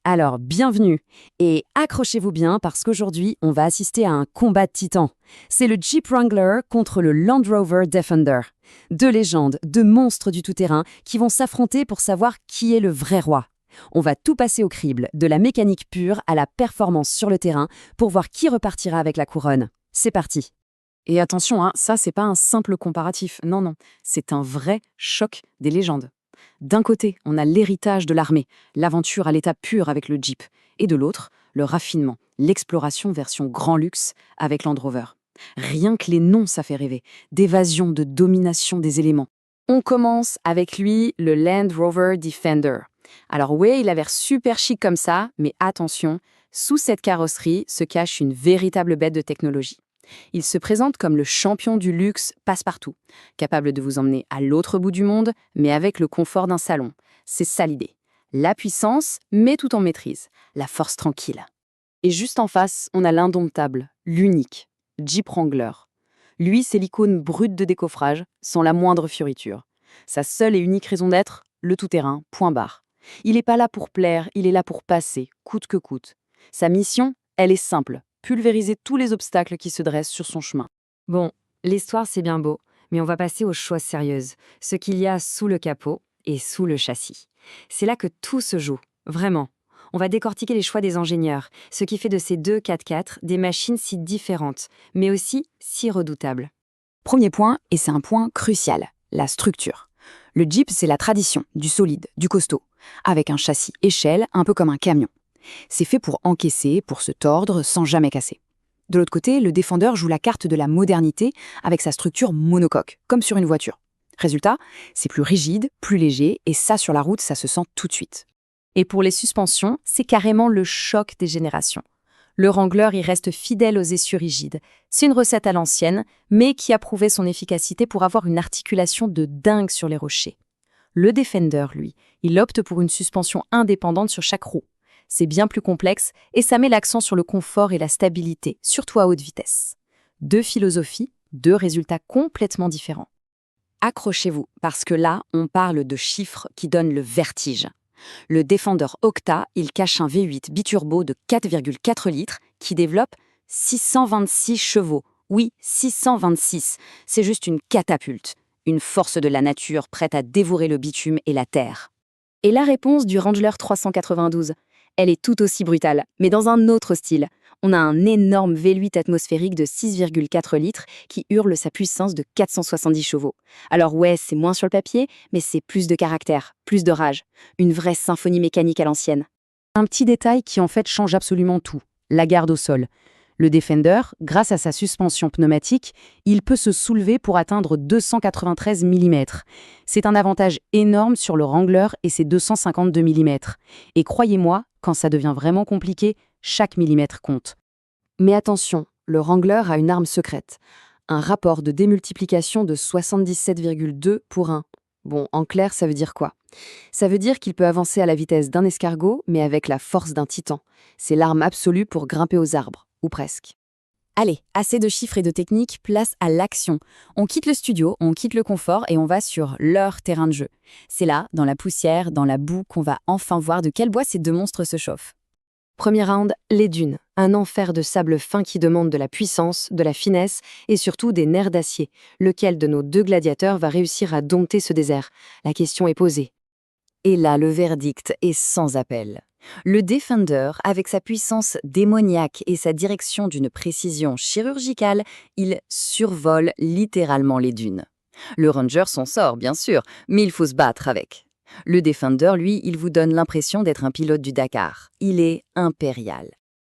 Alors, bienvenue et accrochez-vous bien parce qu'aujourd'hui, on va assister à un combat de titans. C'est le Jeep Wrangler contre le Land Rover Defender. Deux légendes, deux monstres du tout-terrain qui vont s'affronter pour savoir qui est le vrai roi. On va tout passer au crible, de la mécanique pure à la performance sur le terrain pour voir qui repartira avec la couronne. C'est parti. Et attention, ça c'est pas un simple comparatif, non, c'est un vrai choc des légendes. D'un côté, on a l'héritage de l'armée, l'aventure à l'état pur avec le Jeep, et de l'autre, le raffinement, l'exploration version grand luxe avec Land Rover. Rien que les noms, ça fait rêver, d'évasion, de domination des éléments. On commence avec lui, le Land Rover Defender. Alors ouais, il a l'air super chic comme ça, mais attention, sous cette carrosserie se cache une véritable bête de technologie. Il se présente comme le champion du luxe passe-partout, capable de vous emmener à l'autre bout du monde, mais avec le confort d'un salon. C'est ça l'idée. La puissance, mais tout en maîtrise. La force tranquille. Et juste en face, on a l'indomptable, l'unique, Jeep Wrangler. Lui, c'est l'icône brute de décoffrage, sans la moindre fioriture. Sa seule et unique raison d'être, le tout-terrain, point barre. Il n'est pas là pour plaire, il est là pour passer, coûte que coûte. Sa mission, elle est simple. Pulvériser tous les obstacles qui se dressent sur son chemin. Bon, l'histoire c'est bien beau, mais on va passer aux choses sérieuses, ce qu'il y a sous le capot et sous le châssis. C'est là que tout se joue, vraiment. On va décortiquer les choix des ingénieurs, ce qui fait de ces deux 4x4 des machines si différentes, mais aussi si redoutables. Premier point, et c'est un point crucial, la structure. Le Jeep, c'est la tradition, du solide, du costaud, avec un châssis échelle, un peu comme un camion. C'est fait pour encaisser, pour se tordre, sans jamais casser. De l'autre côté, le Defender joue la carte de la modernité avec sa structure monocoque, comme sur une voiture. Résultat, c'est plus rigide, plus léger, et ça, sur la route, ça se sent tout de suite. Et pour les suspensions, c'est carrément le choc des générations. Le Wrangler y reste fidèle aux essieux rigides. C'est une recette à l'ancienne, mais qui a prouvé son efficacité pour avoir une articulation de dingue sur les rochers. Le Defender, lui, il opte pour une suspension indépendante sur chaque roue. C'est bien plus complexe et ça met l'accent sur le confort et la stabilité, surtout à haute vitesse. Deux philosophies, deux résultats complètement différents. Accrochez-vous, parce que là, on parle de chiffres qui donnent le vertige. Le Defender Octa, il cache un V8 biturbo de 4,4 litres qui développe 626 chevaux. Oui, 626. C'est juste une catapulte, une force de la nature prête à dévorer le bitume et la terre. Et la réponse du Wrangler 392, elle est tout aussi brutale, mais dans un autre style. On a un énorme V8 atmosphérique de 6,4 litres qui hurle sa puissance de 470 chevaux. Alors ouais, c'est moins sur le papier, mais c'est plus de caractère, plus de rage. Une vraie symphonie mécanique à l'ancienne. Un petit détail qui en fait change absolument tout, la garde au sol. Le Defender, grâce à sa suspension pneumatique, il peut se soulever pour atteindre 293 mm. C'est un avantage énorme sur le Wrangler et ses 252 mm. Et croyez-moi, quand ça devient vraiment compliqué, chaque millimètre compte. Mais attention, le Wrangler a une arme secrète. Un rapport de démultiplication de 77,2 pour 1. Bon, en clair, ça veut dire quoi? Ça veut dire qu'il peut avancer à la vitesse d'un escargot, mais avec la force d'un titan. C'est l'arme absolue pour grimper aux arbres. Ou presque. Allez, assez de chiffres et de techniques, place à l'action. On quitte le studio, on quitte le confort et on va sur leur terrain de jeu. C'est là, dans la poussière, dans la boue, qu'on va enfin voir de quel bois ces deux monstres se chauffent. Premier round, les dunes. Un enfer de sable fin qui demande de la puissance, de la finesse et surtout des nerfs d'acier. Lequel de nos deux gladiateurs va réussir à dompter ce désert? La question est posée. Et là, le verdict est sans appel. Le Defender, avec sa puissance démoniaque et sa direction d'une précision chirurgicale, il survole littéralement les dunes. Le Ranger s'en sort, bien sûr, mais il faut se battre avec. Le Defender, lui, il vous donne l'impression d'être un pilote du Dakar. Il est impérial.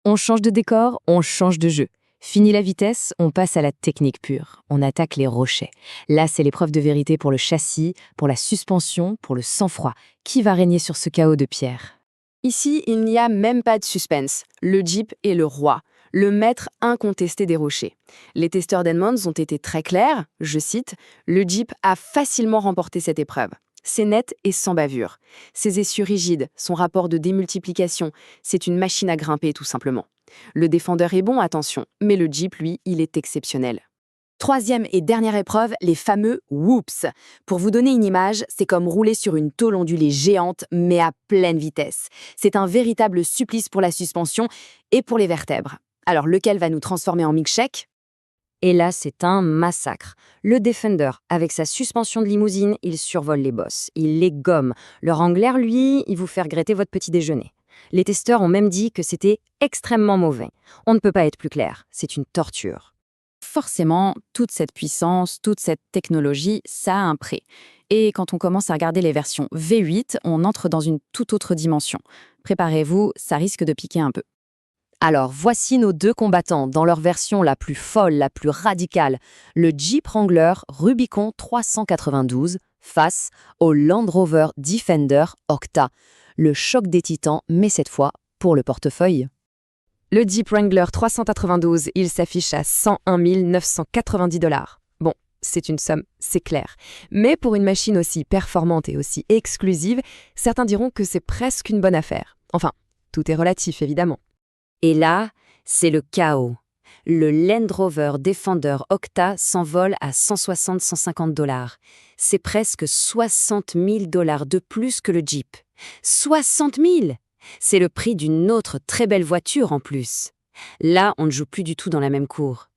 On change de décor, on change de jeu. Fini la vitesse, on passe à la technique pure. On attaque les rochers. Là, c'est l'épreuve de vérité pour le châssis, pour la suspension, pour le sang-froid. Qui va régner sur ce chaos de pierre? Ici, il n'y a même pas de suspense. Le Jeep est le roi, le maître incontesté des rochers. Les testeurs d'Edmonds ont été très clairs, je cite, « Le Jeep a facilement remporté cette épreuve. C'est net et sans bavure. Ses essieux rigides, son rapport de démultiplication, c'est une machine à grimper tout simplement. Le Defender est bon, attention, mais le Jeep, lui, il est exceptionnel. » Troisième et dernière épreuve, les fameux whoops. Pour vous donner une image, c'est comme rouler sur une tôle ondulée géante, mais à pleine vitesse. C'est un véritable supplice pour la suspension et pour les vertèbres. Alors, lequel va nous transformer en milkshake? Et là, c'est un massacre. Le Defender, avec sa suspension de limousine, il survole les bosses, il les gomme. Le Wrangler, lui, il vous fait regretter votre petit déjeuner. Les testeurs ont même dit que c'était extrêmement mauvais. On ne peut pas être plus clair, c'est une torture. Forcément, toute cette puissance, toute cette technologie, ça a un prix. Et quand on commence à regarder les versions V8, on entre dans une toute autre dimension. Préparez-vous, ça risque de piquer un peu. Alors, voici nos deux combattants dans leur version la plus folle, la plus radicale. Le Jeep Wrangler Rubicon 392 face au Land Rover Defender Octa. Le choc des titans, mais cette fois pour le portefeuille. Le Jeep Wrangler 392, il s'affiche à 101 990 $. Bon, c'est une somme, c'est clair. Mais pour une machine aussi performante et aussi exclusive, certains diront que c'est presque une bonne affaire. Enfin, tout est relatif, évidemment. Et là, c'est le chaos. Le Land Rover Defender Octa s'envole à 160-150 $. C'est presque 60 000 $ de plus que le Jeep. 60 000! C'est le prix d'une autre très belle voiture en plus. Là, on ne joue plus du tout dans la même cour.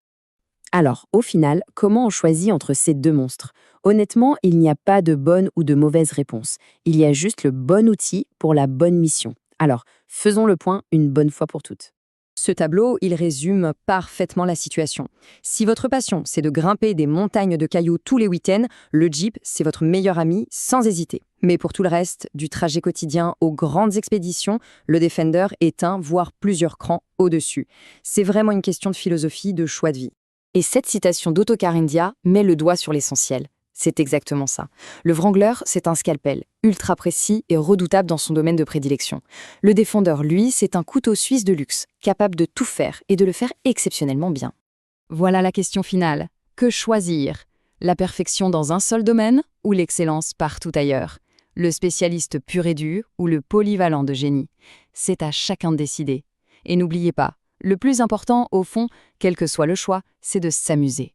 Alors, au final, comment on choisit entre ces deux monstres? Honnêtement, il n'y a pas de bonne ou de mauvaise réponse. Il y a juste le bon outil pour la bonne mission. Alors, faisons le point une bonne fois pour toutes. Ce tableau, il résume parfaitement la situation. Si votre passion, c'est de grimper des montagnes de cailloux tous les week-ends, le Jeep, c'est votre meilleur ami, sans hésiter. Mais pour tout le reste, du trajet quotidien aux grandes expéditions, le Defender est un, voire plusieurs crans au-dessus. C'est vraiment une question de philosophie, de choix de vie. Et cette citation d'Autocar India met le doigt sur l'essentiel. C'est exactement ça. Le Wrangler, c'est un scalpel, ultra précis et redoutable dans son domaine de prédilection. Le Defender, lui, c'est un couteau suisse de luxe, capable de tout faire et de le faire exceptionnellement bien. Voilà la question finale. Que choisir? La perfection dans un seul domaine ou l'excellence partout ailleurs? Le spécialiste pur et dur ou le polyvalent de génie? C'est à chacun de décider. Et n'oubliez pas, le plus important, au fond, quel que soit le choix, c'est de s'amuser.